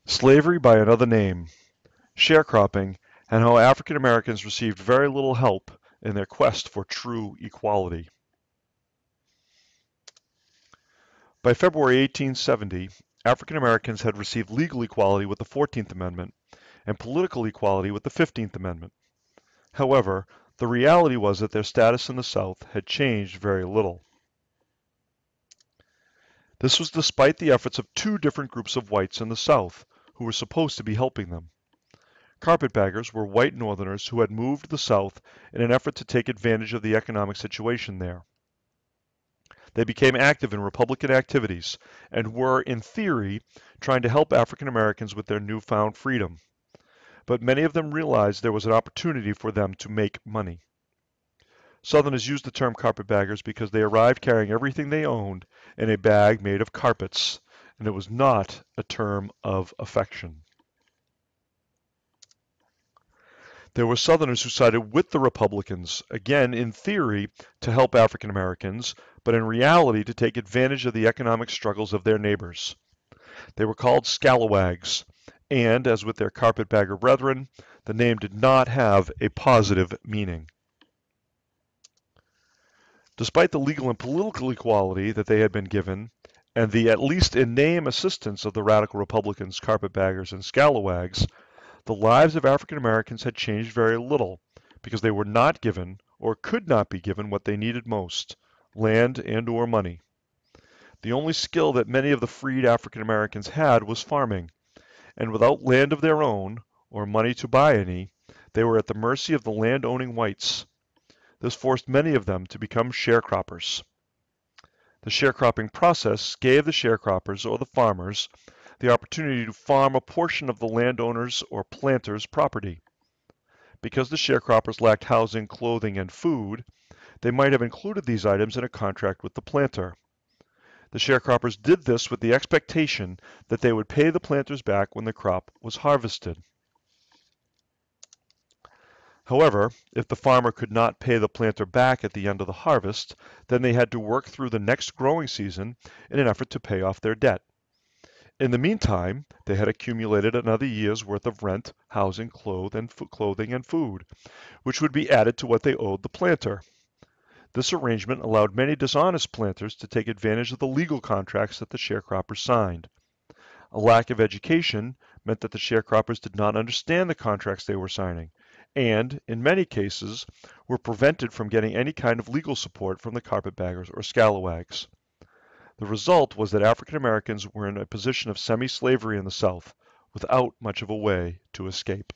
Slavery by another name, sharecropping, and how African Americans received very little help in their quest for true equality. By February 1870, African Americans had received legal equality with the 14th Amendment and political equality with the 15th Amendment. However, the reality was that their status in the South had changed very little. This was despite the efforts of two different groups of whites in the South who were supposed to be helping them. Carpetbaggers were white Northerners who had moved to the South in an effort to take advantage of the economic situation there. They became active in Republican activities and were, in theory, trying to help African Americans with their newfound freedom. But many of them realized there was an opportunity for them to make money. Southerners used the term carpetbaggers because they arrived carrying everything they owned in a bag made of carpets, and it was not a term of affection. There were Southerners who sided with the Republicans, again in theory to help African Americans, but in reality to take advantage of the economic struggles of their neighbors. They were called Scalawags, and, as with their carpetbagger brethren, the name did not have a positive meaning. Despite the legal and political equality that they had been given, and the at least in name assistance of the radical Republicans, Carpetbaggers, and Scalawags, the lives of African Americans had changed very little because they were not given or could not be given what they needed most, land and or money. The only skill that many of the freed African Americans had was farming, and without land of their own or money to buy any, they were at the mercy of the land-owning whites. This forced many of them to become sharecroppers. The sharecropping process gave the sharecroppers, or the farmers, the opportunity to farm a portion of the landowner's or planter's property. Because the sharecroppers lacked housing, clothing, and food, they might have included these items in a contract with the planter. The sharecroppers did this with the expectation that they would pay the planters back when the crop was harvested. However, if the farmer could not pay the planter back at the end of the harvest, then they had to work through the next growing season in an effort to pay off their debt. In the meantime, they had accumulated another year's worth of rent, housing, clothing, and food, which would be added to what they owed the planter. This arrangement allowed many dishonest planters to take advantage of the legal contracts that the sharecroppers signed. A lack of education meant that the sharecroppers did not understand the contracts they were signing, and, in many cases, were prevented from getting any kind of legal support from the carpetbaggers or scalawags. The result was that African Americans were in a position of semi-slavery in the South, without much of a way to escape.